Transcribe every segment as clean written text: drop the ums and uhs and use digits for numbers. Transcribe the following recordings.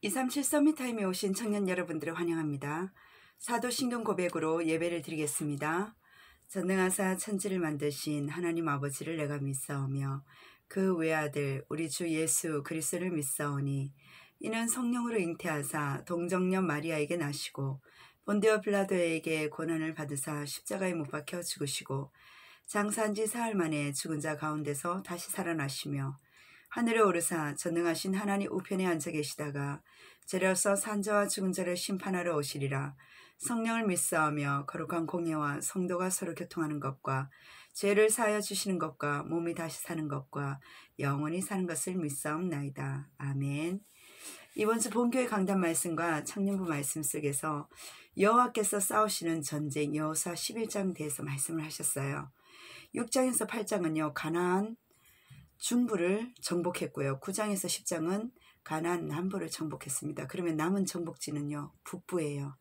237 서밋타임에 오신 청년 여러분들을 환영합니다. 사도신경 고백으로 예배를 드리겠습니다. 전능하사 천지를 만드신 하나님 아버지를 내가 믿사오며 그 외아들 우리 주 예수 그리스도를 믿사오니 이는 성령으로 잉태하사 동정녀 마리아에게 나시고 본디오 빌라도에게 고난을 받으사 십자가에 못 박혀 죽으시고 장사한 지 사흘 만에 죽은 자 가운데서 다시 살아나시며 하늘에 오르사 전능하신 하나님 우편에 앉아 계시다가 재려서 산자와 죽은 자를 심판하러 오시리라. 성령을 믿사오며 거룩한 공예와 성도가 서로 교통하는 것과 죄를 사하여 주시는 것과 몸이 다시 사는 것과 영원히 사는 것을 믿사옵나이다. 아멘. 이번 주 본교회 강단 말씀과 청년부 말씀 속에서 여호와께서 싸우시는 전쟁 여호수아 11장 대해서 말씀을 하셨어요. 6장에서 8장은요 가나안 중부를 정복했고요. 9장에서 10장은 가나안 남부를 정복했습니다. 그러면 남은 정복지는요 북부예요.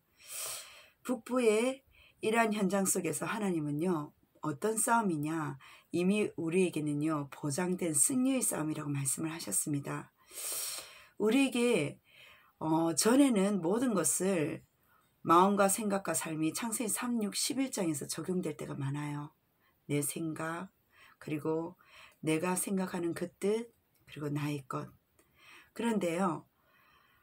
북부의 이러한 현장 속에서 하나님은요 어떤 싸움이냐, 이미 우리에게는요 보장된 승리의 싸움이라고 말씀을 하셨습니다. 우리에게 전에는 모든 것을 마음과 생각과 삶이 창세기 3, 6, 11장에서 적용될 때가 많아요. 내 생각, 그리고 내가 생각하는 그 뜻, 그리고 나의 것. 그런데요,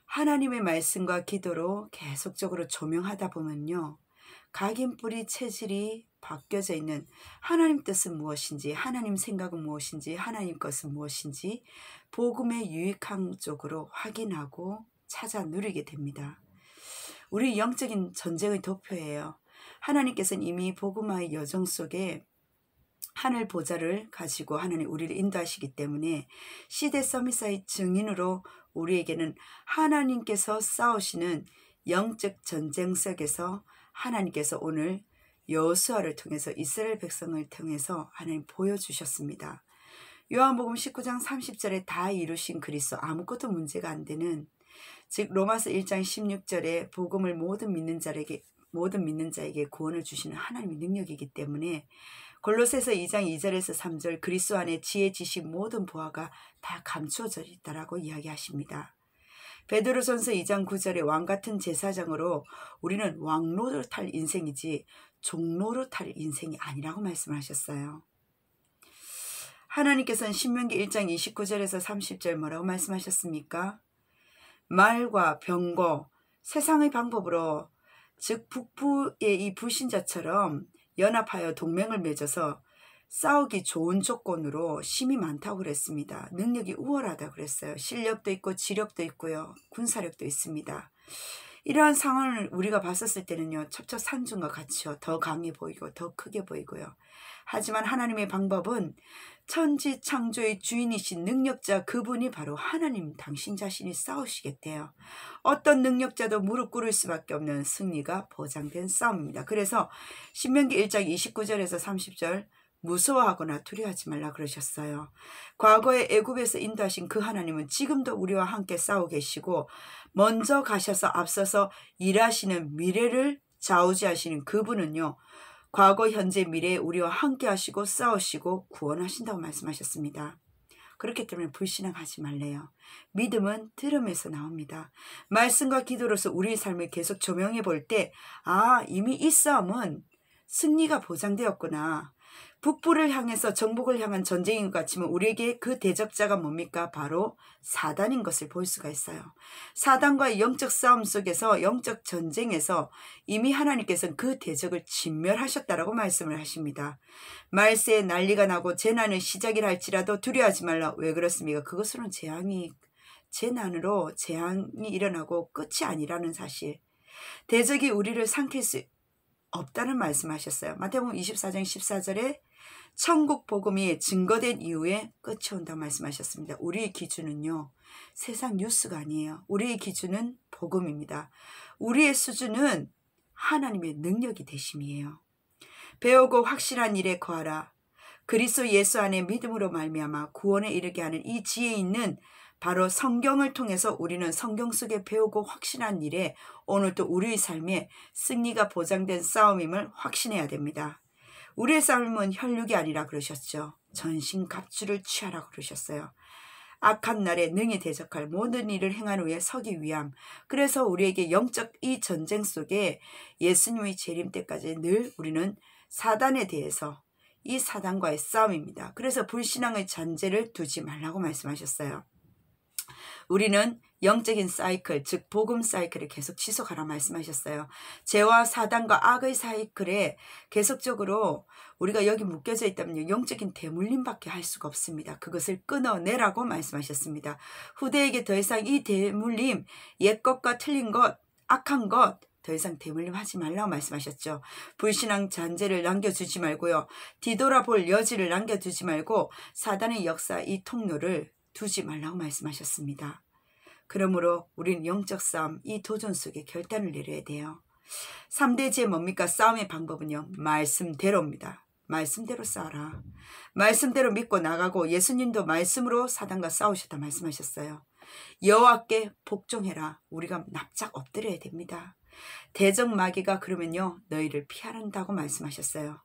하나님의 말씀과 기도로 계속적으로 조명하다 보면요, 각인뿌리 체질이 바뀌어져 있는 하나님 뜻은 무엇인지, 하나님 생각은 무엇인지, 하나님 것은 무엇인지 복음의 유익한 쪽으로 확인하고 찾아 누리게 됩니다. 우리 영적인 전쟁의 도표예요. 하나님께서는 이미 복음화의 여정 속에 하늘 보좌를 가지고 하나님 우리를 인도하시기 때문에 시대 서밋사의 증인으로 우리에게는 하나님께서 싸우시는 영적 전쟁 속에서 하나님께서 오늘 여호수아를 통해서 이스라엘 백성을 통해서 하나님 보여주셨습니다. 요한복음 19장 30절에 다 이루신 그리스도, 아무것도 문제가 안 되는, 즉 로마서 1장 16절에 복음을 모든 믿는 자에게 구원을 주시는 하나님의 능력이기 때문에 골로새서 2장 2절에서 3절 그리스도 안에 지혜, 지식, 모든 보화가 다 감추어져 있다라고 이야기하십니다. 베드로전서 2장 9절에 왕같은 제사장으로 우리는 왕노를 탈 인생이지 종노를 탈 인생이 아니라고 말씀하셨어요. 하나님께서는 신명기 1장 29절에서 30절 뭐라고 말씀하셨습니까? 말과 병고, 세상의 방법으로, 즉 북부의 이 불신자처럼 연합하여 동맹을 맺어서 싸우기 좋은 조건으로 힘이 많다고 그랬습니다. 능력이 우월하다고 그랬어요. 실력도 있고 지력도 있고요. 군사력도 있습니다. 이러한 상황을 우리가 봤었을 때는요, 첩첩산중과 같이요, 더 강해 보이고 더 크게 보이고요. 하지만 하나님의 방법은 천지 창조의 주인이신 능력자 그분이 바로 하나님 당신 자신이 싸우시겠대요. 어떤 능력자도 무릎 꿇을 수밖에 없는 승리가 보장된 싸움입니다. 그래서 신명기 1장 29절에서 30절 무서워하거나 두려워하지 말라 그러셨어요. 과거에 애굽에서 인도하신 그 하나님은 지금도 우리와 함께 싸우고 계시고 먼저 가셔서 앞서서 일하시는 미래를 좌우지하시는 그분은요, 과거, 현재, 미래에 우리와 함께 하시고 싸우시고 구원하신다고 말씀하셨습니다. 그렇기 때문에 불신앙하지 말래요. 믿음은 들음에서 나옵니다. 말씀과 기도로서 우리의 삶을 계속 조명해 볼 때, 이미 이 싸움은 승리가 보장되었구나. 북부를 향해서 정복을 향한 전쟁인 것 같지만 우리에게 그 대적자가 뭡니까? 바로 사단인 것을 볼 수가 있어요. 사단과의 영적 싸움 속에서, 영적 전쟁에서 이미 하나님께서는 그 대적을 진멸하셨다라고 말씀을 하십니다. 말세에 난리가 나고 재난의 시작이라 할지라도 두려워하지 말라. 왜 그렇습니까? 그것으로는 재난으로 재앙이 일어나고 끝이 아니라는 사실. 대적이 우리를 삼킬 수 없다는 말씀하셨어요. 마태복음 24장 14절에 천국 복음이 증거된 이후에 끝이 온다고 말씀하셨습니다. 우리의 기준은요, 세상 뉴스가 아니에요. 우리의 기준은 복음입니다. 우리의 수준은 하나님의 능력이 되심이에요. 배우고 확실한 일에 거하라. 그리스도 예수 안에 믿음으로 말미암아 구원에 이르게 하는 이 지혜 있는 바로 성경을 통해서 우리는 성경 속에 배우고 확신한 일에 오늘도 우리의 삶에 승리가 보장된 싸움임을 확신해야 됩니다. 우리의 싸움은 혈육이 아니라 그러셨죠. 전신갑주를 취하라고 그러셨어요. 악한 날에 능히 대적할 모든 일을 행한 후에 서기 위함. 그래서 우리에게 영적 이 전쟁 속에 예수님의 재림 때까지 늘 우리는 사단에 대해서 이 사단과의 싸움입니다. 그래서 불신앙의 잔재를 두지 말라고 말씀하셨어요. 우리는 영적인 사이클, 즉 복음 사이클을 계속 지속하라 말씀하셨어요. 죄와 사단과 악의 사이클에 계속적으로 우리가 여기 묶여져 있다면 영적인 대물림밖에 할 수가 없습니다. 그것을 끊어내라고 말씀하셨습니다. 후대에게 더 이상 이 대물림, 옛 것과 틀린 것, 악한 것 더 이상 대물림 하지 말라고 말씀하셨죠. 불신앙 잔재를 남겨두지 말고요. 뒤돌아볼 여지를 남겨두지 말고 사단의 역사 이 통로를 두지 말라고 말씀하셨습니다. 그러므로 우리는 영적 싸움 이 도전 속에 결단을 내려야 돼요. 3대 죄 뭡니까? 싸움의 방법은요. 말씀대로입니다. 말씀대로 싸워라. 말씀대로 믿고 나가고 예수님도 말씀으로 사단과 싸우셨다 말씀하셨어요. 여호와께 복종해라. 우리가 납작 엎드려야 됩니다. 대적 마귀가 그러면요. 너희를 피하란다고 말씀하셨어요.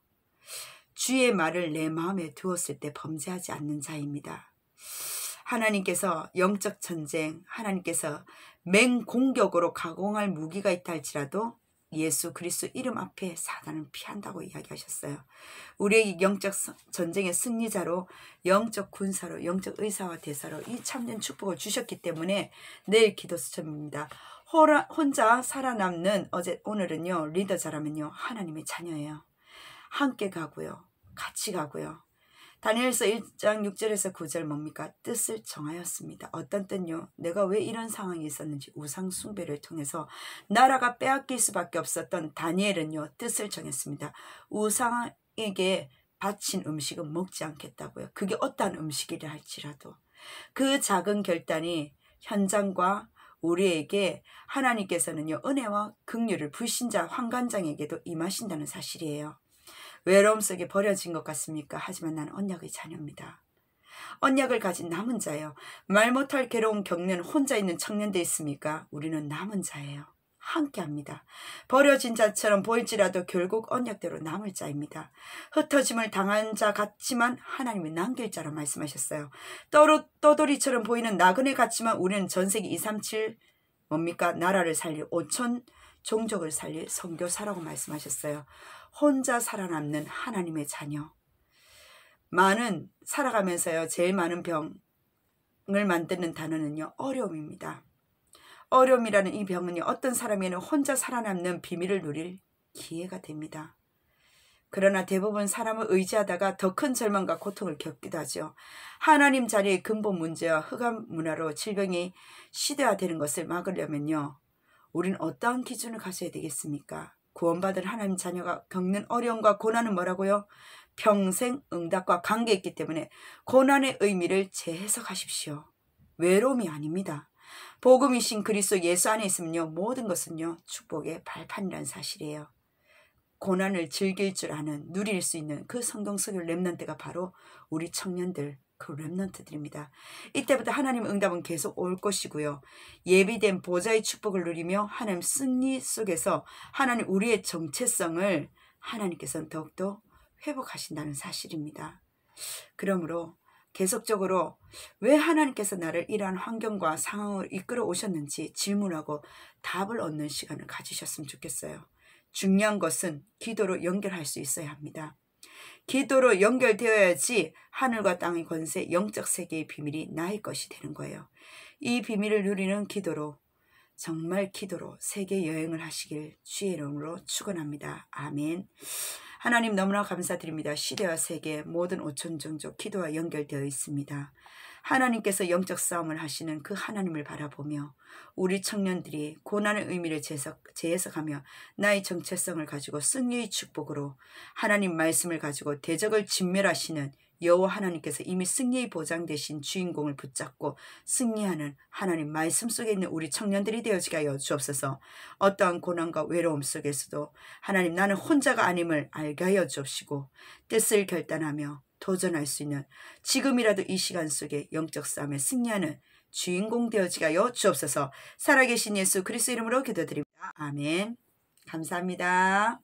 주의 말을 내 마음에 두었을 때 범죄하지 않는 자입니다. 하나님께서 영적 전쟁, 하나님께서 맹공격으로 가공할 무기가 있다 할지라도 예수 그리스도 이름 앞에 사단은 피한다고 이야기하셨어요. 우리에게 영적 전쟁의 승리자로 영적 군사로 영적 의사와 대사로 이 참된 축복을 주셨기 때문에 내일 기도 수첩입니다. 혼자 살아남는 오늘은요. 리더 자라면요. 하나님의 자녀예요. 함께 가고요. 같이 가고요. 다니엘서 1장 6절에서 9절 뭡니까? 뜻을 정하였습니다. 어떤 뜻요? 내가 왜 이런 상황이 있었는지 우상 숭배를 통해서 나라가 빼앗길 수밖에 없었던 다니엘은요. 뜻을 정했습니다. 우상에게 바친 음식은 먹지 않겠다고요. 그게 어떠한 음식이라 할지라도 그 작은 결단이 현장과 우리에게 하나님께서는요. 은혜와 긍휼을 불신자 환관장에게도 임하신다는 사실이에요. 외로움 속에 버려진 것 같습니까? 하지만 나는 언약의 자녀입니다. 언약을 가진 남은 자예요. 말 못할 괴로움 겪는 혼자 있는 청년들 있습니까? 우리는 남은 자예요. 함께합니다. 버려진 자처럼 보일지라도 결국 언약대로 남을 자입니다. 흩어짐을 당한 자 같지만 하나님이 남길 자라 말씀하셨어요. 떠돌이처럼 보이는 나그네 같지만 우리는 전세기 237 뭡니까? 나라를 살릴 5천 종족을 살릴 선교사라고 말씀하셨어요. 혼자 살아남는 하나님의 자녀. 살아가면서요. 제일 많은 병을 만드는 단어는요. 어려움입니다. 어려움이라는 이 병은요. 어떤 사람에게는 혼자 살아남는 비밀을 누릴 기회가 됩니다. 그러나 대부분 사람을 의지하다가 더 큰 절망과 고통을 겪기도 하죠. 하나님 자리의 근본 문제와 흑암 문화로 질병이 시대화되는 것을 막으려면요. 우리는 어떠한 기준을 가져야 되겠습니까? 구원받은 하나님 자녀가 겪는 어려움과 고난은 뭐라고요? 평생 응답과 관계있기 때문에 고난의 의미를 재해석하십시오. 외로움이 아닙니다. 복음이신 그리스도 예수 안에 있으면요. 모든 것은요. 축복의 발판이라는 사실이에요. 고난을 즐길 줄 아는 누릴 수 있는 그 성경 속의 렘넌트가 바로 우리 청년들 그 렘넌트들입니다. 이때부터 하나님 응답은 계속 올 것이고요. 예비된 보좌의 축복을 누리며 하나님 승리 속에서 하나님 우리의 정체성을 하나님께서는 더욱더 회복하신다는 사실입니다. 그러므로 계속적으로 왜 하나님께서 나를 이러한 환경과 상황을 이끌어 오셨는지 질문하고 답을 얻는 시간을 가지셨으면 좋겠어요. 중요한 것은 기도로 연결할 수 있어야 합니다. 기도로 연결되어야지 하늘과 땅의 권세, 영적 세계의 비밀이 나의 것이 되는 거예요. 이 비밀을 누리는 기도로 정말 기도로 세계 여행을 하시길 주의 이름으로 축원합니다. 아멘. 하나님 너무나 감사드립니다. 시대와 세계 모든 5천 종족 기도와 연결되어 있습니다. 하나님께서 영적 싸움을 하시는 그 하나님을 바라보며 우리 청년들이 고난의 의미를 재해석하며 나의 정체성을 가지고 승리의 축복으로 하나님 말씀을 가지고 대적을 진멸하시는 여호와 하나님께서 이미 승리의 보장 되신 주인공을 붙잡고 승리하는 하나님 말씀 속에 있는 우리 청년들이 되어지게 하여 주옵소서. 어떠한 고난과 외로움 속에서도 하나님 나는 혼자가 아님을 알게 하여 주옵시고 뜻을 결단하며 도전할 수 있는 지금이라도 이 시간 속에 영적 싸움에 승리하는 주인공 되어지게 하여 주옵소서. 살아계신 예수 그리스도 이름으로 기도드립니다. 아멘. 감사합니다.